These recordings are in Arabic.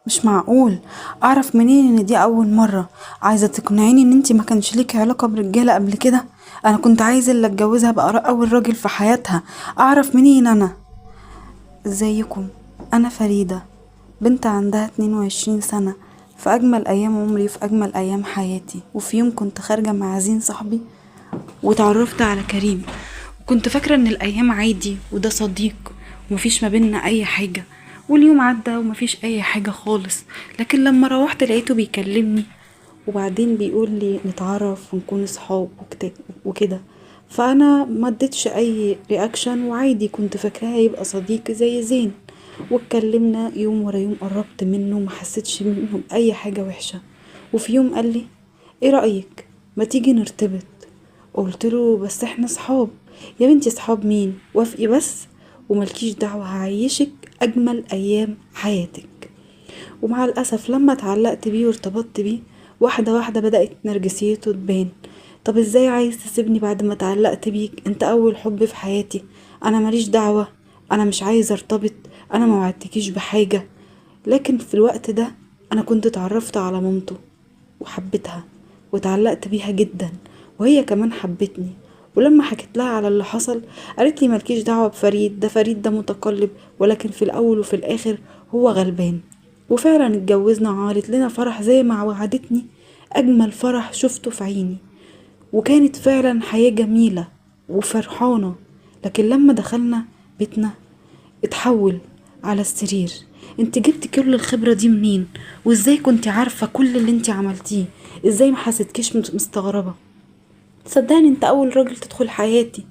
مش معقول. اعرف منين ان دي اول مرة؟ عايزة تقنعيني ان انتي ما كانش ليكي علاقة برجالة قبل كده؟ انا كنت عايزة اللي اتجوزها ابقى اول راجل في حياتها. اعرف منين انا؟ ازيكم؟ انا فريدة، بنت عندها 22 سنة، في اجمل ايام عمري، في اجمل ايام حياتي. وفي يوم كنت خارجة مع زين صاحبي وتعرفت على كريم، وكنت فاكرة ان الايام عادي وده صديق ومفيش ما بيننا اي حاجة. واليوم عدى ومفيش اي حاجة خالص. لكن لما روحت لقيته بيكلمني وبعدين بيقول لي نتعرف ونكون صحاب وكده. فانا ما اديتش اي رياكشن وعادي، كنت فاكراه يبقى صديقي زي زين. واتكلمنا يوم ورا يوم، قربت منه وما حسيتش منه باي حاجة وحشة. وفي يوم قال لي ايه رأيك ما تيجي نرتبط؟ قلت له بس احنا صحاب. يا بنتي صحاب مين؟ وافقي بس وملكيش دعوة، هعيشك اجمل ايام حياتك. ومع الاسف لما اتعلقت بيه وارتبطت بيه، واحدة واحدة بدأت نرجسيته تبان. طب ازاي عايز تسيبني بعد ما اتعلقت بيك؟ انت اول حب في حياتي، انا ماليش دعوة، انا مش عايز ارتبط، انا ما وعدتكيش بحاجة. لكن في الوقت ده انا كنت اتعرفت على مامته وحبيتها واتعلقت بيها جدا، وهي كمان حبتني. ولما حكيت لها على اللي حصل قالت لي مالكيش دعوة بفريد، ده فريد ده متقلب، ولكن في الاول وفي الاخر هو غلبان. وفعلا اتجوزنا وعملت لنا فرح زي ما وعدتني، اجمل فرح شفته في عيني. وكانت فعلا حياة جميلة وفرحانة. لكن لما دخلنا بيتنا اتحول على السرير. انت جبت كل الخبرة دي منين؟ وازاي كنت عارفة كل اللي انت عملتيه؟ ازاي ما حسيتكيش مستغربة؟ صدقني انت اول راجل تدخل حياتي،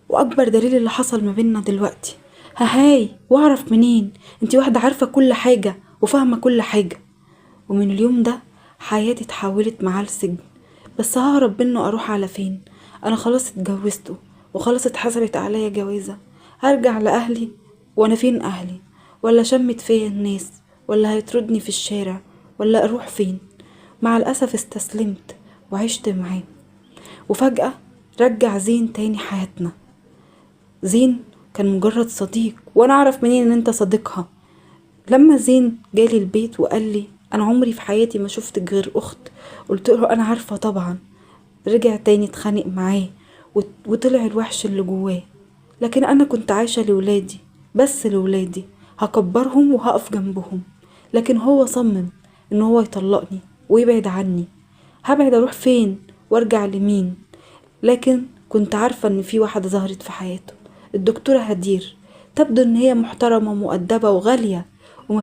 واكبر دليل اللي حصل ما بيننا دلوقتي. هاي واعرف منين؟ انت واحدة عارفة كل حاجة وفاهمة كل حاجة. ومن اليوم ده حياتي اتحولت معاه لسجن. بس ههرب منه اروح على فين؟ انا خلاص اتجوزته وخلاص اتحسبت عليا جوازة. هرجع لاهلي وانا فين اهلي؟ ولا شمت فيا الناس؟ ولا هيطردني في الشارع؟ ولا اروح فين؟ مع الاسف استسلمت وعشت معاه. وفجأة رجع زين تاني حياتنا. زين كان مجرد صديق، وانا اعرف منين ان انت صديقها؟ لما زين جالي البيت وقال لي انا عمري في حياتي ما شفتك غير اخت، قلت له انا عارفة طبعا. رجع تاني اتخانق معاه وطلع الوحش اللي جواه. لكن انا كنت عايشة لولادي، بس لولادي، هكبرهم وهقف جنبهم. لكن هو صمم ان هو يطلقني ويبعد عني. هبعد اروح فين وارجع لمين؟ لكن كنت عارفة ان في واحدة ظهرت في حياته، الدكتورة هدير. تبدو ان هي محترمة ومؤدبة وغالية،